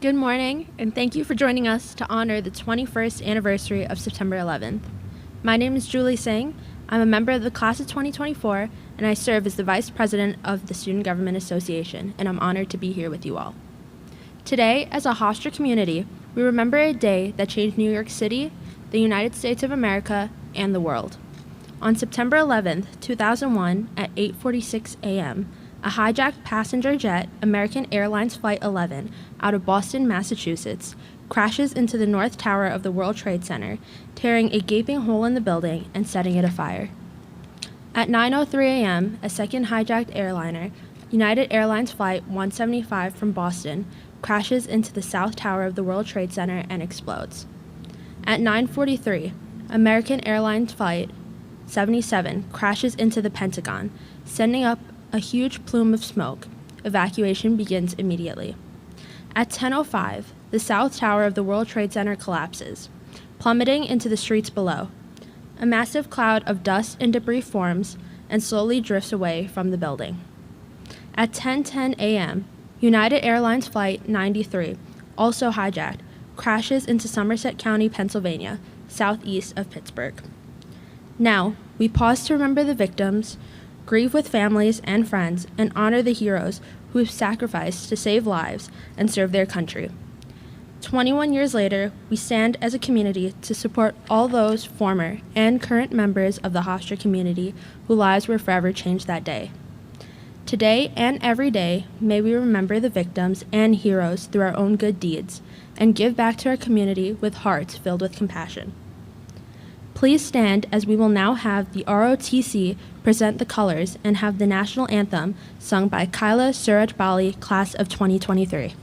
Good morning, and thank you for joining us to honor the 21st anniversary of September 11th. My name is Julie Singh. I'm a member of the class of 2024, and I serve as the Vice President of the Student Government Association, and I'm honored to be here with you all. Today, as a Hofstra community, we remember a day that changed New York City, the United States of America, and the world. On September 11th, 2001, at 8:46 a.m., a hijacked passenger jet, American Airlines Flight 11, out of Boston, Massachusetts, crashes into the North Tower of the World Trade Center, tearing a gaping hole in the building and setting it afire. At 9:03 a.m., a second hijacked airliner, United Airlines Flight 175 from Boston, crashes into the South Tower of the World Trade Center and explodes. At 9:43, American Airlines Flight 77 crashes into the Pentagon, sending up a huge plume of smoke. Evacuation begins immediately. At 10:05, the South Tower of the World Trade Center collapses, plummeting into the streets below. A massive cloud of dust and debris forms and slowly drifts away from the building. At 10:10 a.m., United Airlines Flight 93, also hijacked, crashes into Somerset County, Pennsylvania, southeast of Pittsburgh. Now, we pause to remember the victims, grieve with families and friends, and honor the heroes who have sacrificed to save lives and serve their country. 21 years later, we stand as a community to support all those former and current members of the Hofstra community whose lives were forever changed that day. Today and every day, may we remember the victims and heroes through our own good deeds and give back to our community with hearts filled with compassion. Please stand as we will now have the ROTC present the colors and have the national anthem sung by Kyla Suraj-Bali, class of 2023.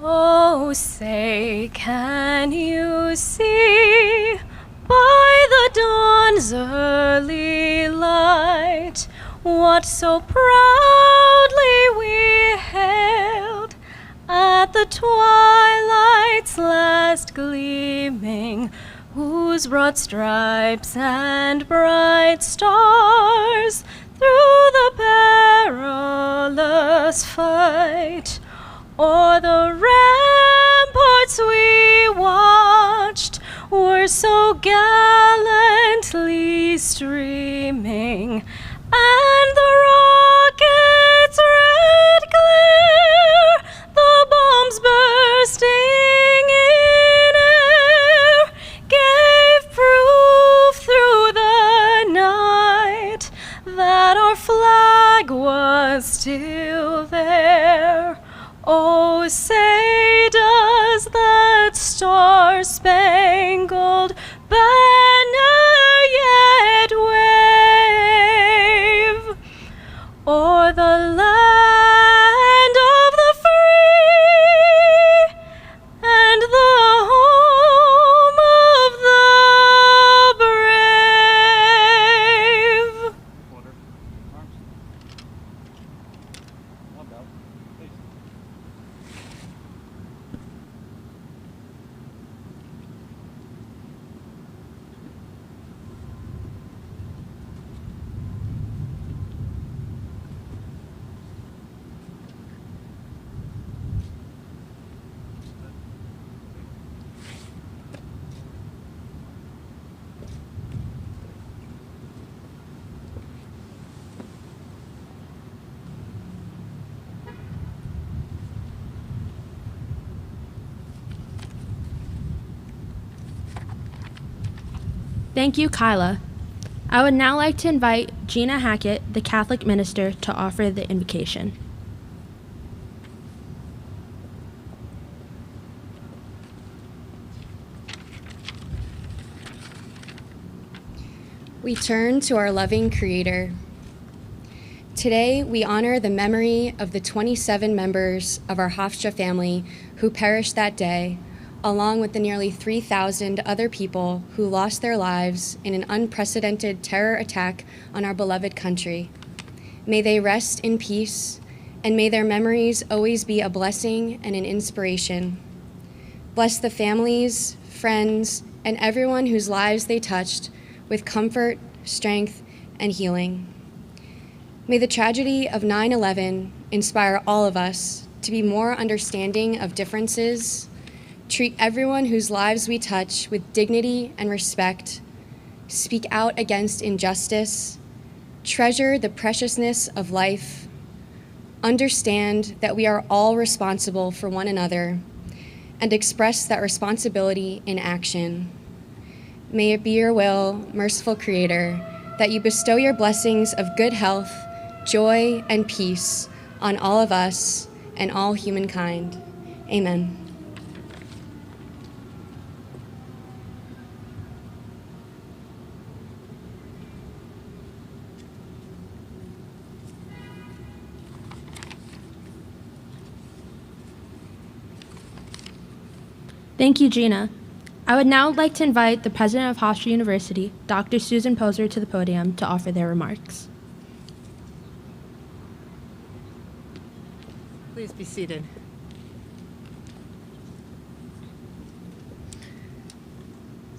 Oh, say, can you see by the dawn's early light what so proudly we hailed at the twilight's last gleaming, whose broad stripes and bright stars through the perilous fight o'er the ramparts we watched were so gallantly streaming, and the rocket's red glare, the bombs bursting in air, gave proof through the night that our flag was still there. Oh, say, does that star-spangled banner yet wave o'er the land of the free and the home of the brave? Thank you, Kyla. I would now like to invite Gina Hackett, the Catholic minister, to offer the invocation. We turn to our loving Creator. Today, we honor the memory of the 27 members of our Hofstra family who perished that day, along with the nearly 3,000 other people who lost their lives in an unprecedented terror attack on our beloved country. May they rest in peace, and may their memories always be a blessing and an inspiration. Bless the families, friends, and everyone whose lives they touched with comfort, strength, and healing. May the tragedy of 9/11 inspire all of us to be more understanding of differences, treat everyone whose lives we touch with dignity and respect, speak out against injustice, treasure the preciousness of life, understand that we are all responsible for one another, and express that responsibility in action. May it be your will, merciful Creator, that you bestow your blessings of good health, joy, and peace on all of us and all humankind. Amen. Thank you, Gina. I would now like to invite the president of Hofstra University, Dr. Susan Poser, to the podium to offer their remarks. Please be seated.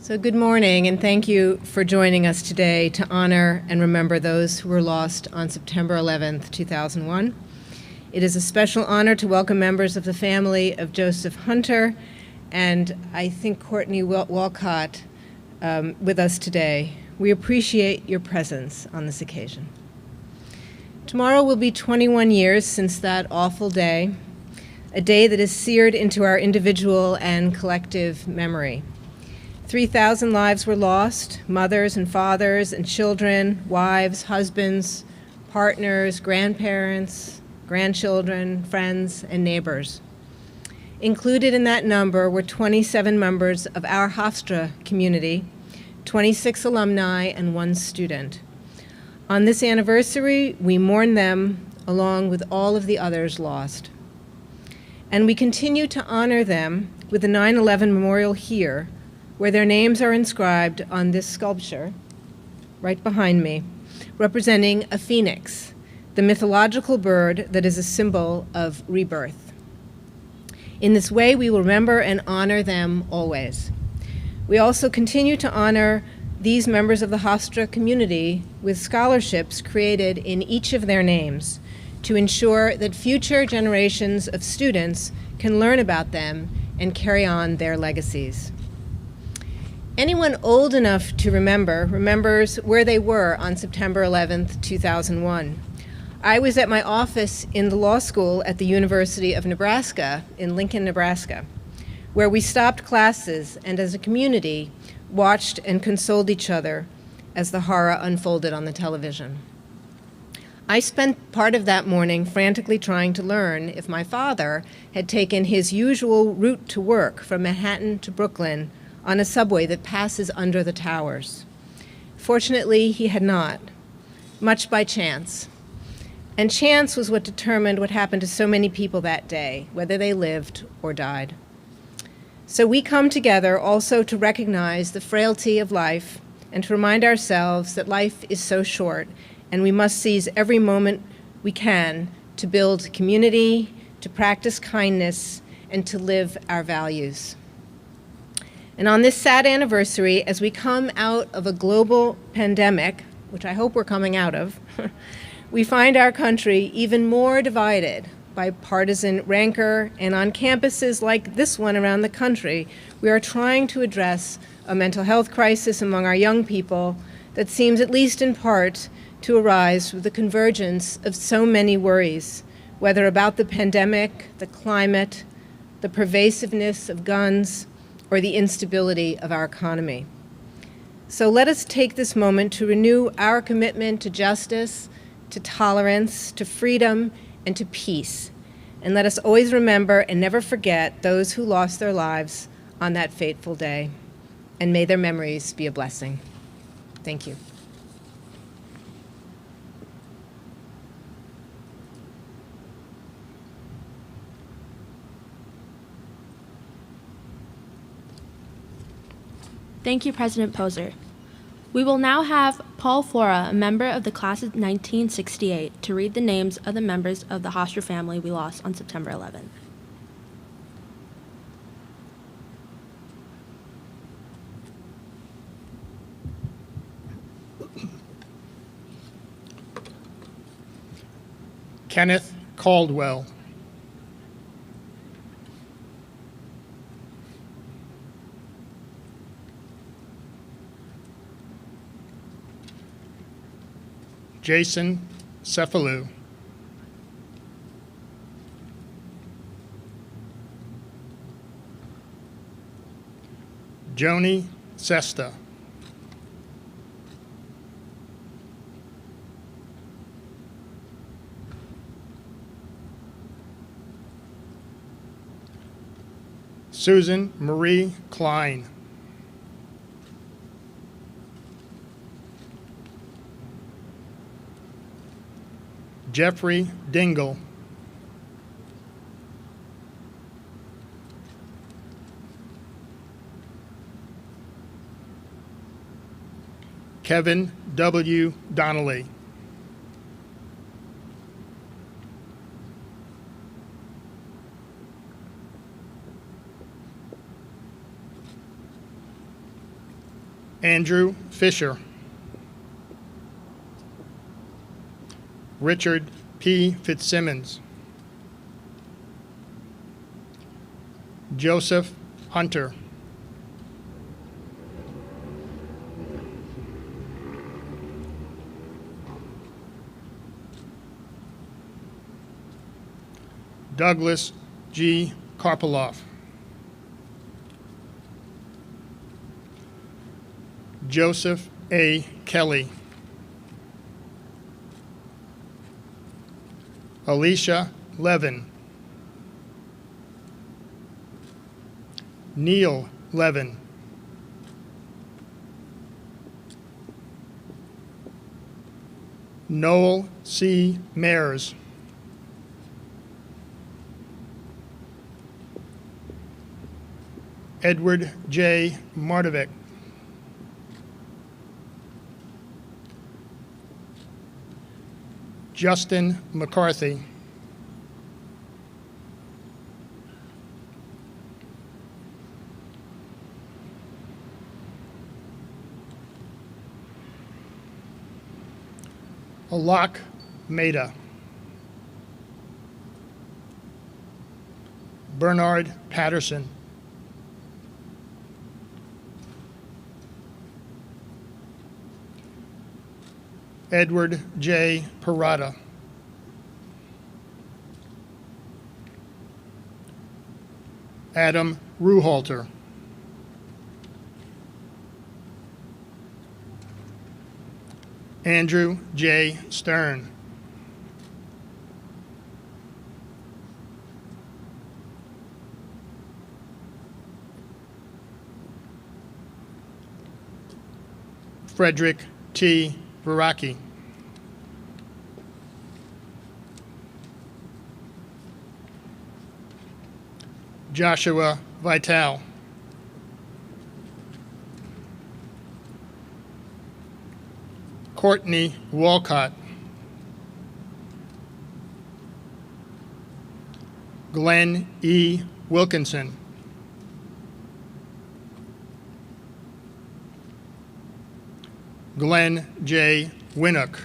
So good morning, and thank you for joining us today to honor and remember those who were lost on September 11th, 2001. It is a special honor to welcome members of the family of Joseph Hunter and I think Courtney Walcott with us today. We appreciate your presence on this occasion. Tomorrow will be 21 years since that awful day, a day that is seared into our individual and collective memory. 3,000 lives were lost, mothers and fathers and children, wives, husbands, partners, grandparents, grandchildren, friends, and neighbors. Included in that number were 27 members of our Hofstra community, 26 alumni, and 1 student. On this anniversary, we mourn them along with all of the others lost. And we continue to honor them with the 9/11 memorial here, where their names are inscribed on this sculpture right behind me, representing a phoenix, the mythological bird that is a symbol of rebirth. In this way, we will remember and honor them always. We also continue to honor these members of the Hofstra community with scholarships created in each of their names to ensure that future generations of students can learn about them and carry on their legacies. Anyone old enough to remember remembers where they were on September 11th, 2001. I was at my office in the law school at the University of Nebraska in Lincoln, Nebraska, where we stopped classes and as a community watched and consoled each other as the horror unfolded on the television. I spent part of that morning frantically trying to learn if my father had taken his usual route to work from Manhattan to Brooklyn on a subway that passes under the towers. Fortunately, he had not, much by chance. And chance was what determined what happened to so many people that day, whether they lived or died. So we come together also to recognize the frailty of life and to remind ourselves that life is so short and we must seize every moment we can to build community, to practice kindness, and to live our values. And on this sad anniversary, as we come out of a global pandemic, which I hope we're coming out of, we find our country even more divided by partisan rancor, and on campuses like this one around the country, we are trying to address a mental health crisis among our young people that seems, at least in part, to arise with the convergence of so many worries, whether about the pandemic, the climate, the pervasiveness of guns, or the instability of our economy. So let us take this moment to renew our commitment to justice, to tolerance, to freedom, and to peace. And let us always remember and never forget those who lost their lives on that fateful day. And may their memories be a blessing. Thank you. Thank you, President Poser. We will now have Paul Flora, a member of the class of 1968, to read the names of the members of the Hofstra family we lost on September 11th. Kenneth Caldwell, Jason Cephalou, Joni Sesta, Susan Marie Klein, Jeffrey Dingle, Kevin W. Donnelly, Andrew Fisher, Richard P. Fitzsimmons, Joseph Hunter, Douglas G. Karpoloff, Joseph A. Kelly, Alicia Levin, Neil Levin, Noel C. Mayers, Edward J. Martovic, Justin McCarthy, Alak Mehta, Bernard Patterson, Edward J. Parada, Adam Ruhalter, Andrew J. Stern, Frederick T. Veraki, Joshua Vital, Courtney Walcott, Glenn E. Wilkinson, Glenn J. Winnock,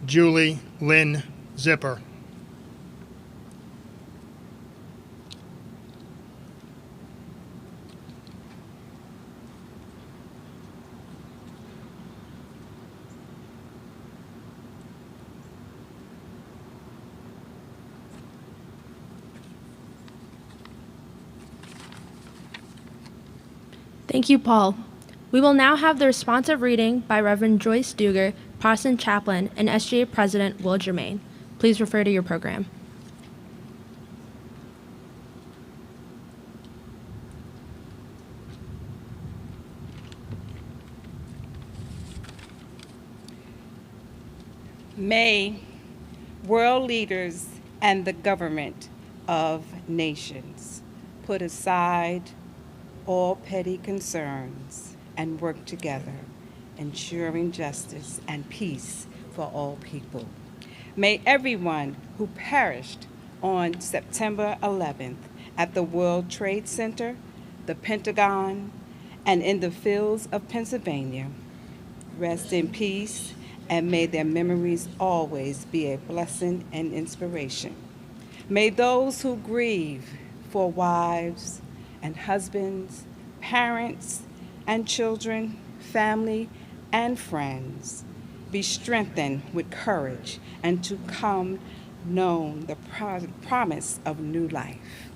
Julie Lynn Zipper, Thank you, Paul. We will now have the responsive reading by Reverend Joyce Duger, Protestant Chaplain, and SGA President Will Germain. Please refer to your program. May world leaders and the government of nations, put aside all petty concerns, and work together, ensuring justice and peace for all people. May everyone who perished on September 11th at the World Trade Center, the Pentagon, and in the fields of Pennsylvania rest in peace, and may their memories always be a blessing and inspiration. May those who grieve for wives and husbands, parents and children, family and friends be strengthened with courage and to come known the promise of new life.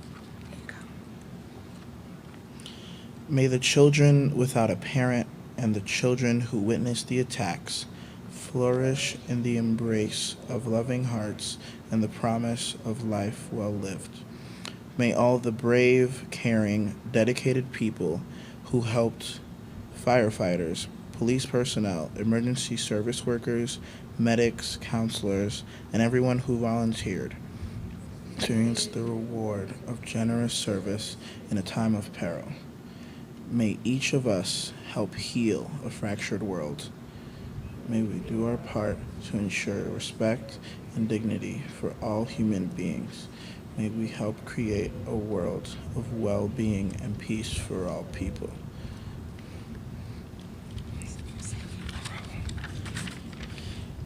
May the children without a parent and the children who witnessed the attacks flourish in the embrace of loving hearts and the promise of life well lived. May all the brave, caring, dedicated people who helped firefighters, police personnel, emergency service workers, medics, counselors, and everyone who volunteered experience the reward of generous service in a time of peril. May each of us help heal a fractured world. May we do our part to ensure respect and dignity for all human beings. May we help create a world of well-being and peace for all people.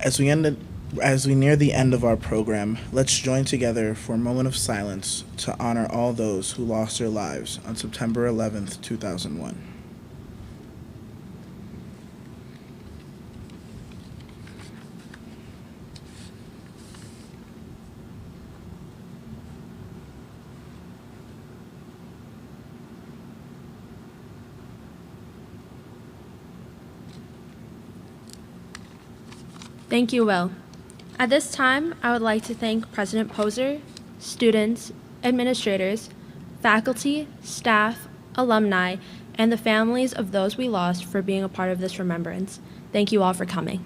As we near the end of our program, let's join together for a moment of silence to honor all those who lost their lives on September 11th, 2001. Thank you, Will. At this time, I would like to thank President Poser, students, administrators, faculty, staff, alumni, and the families of those we lost for being a part of this remembrance. Thank you all for coming.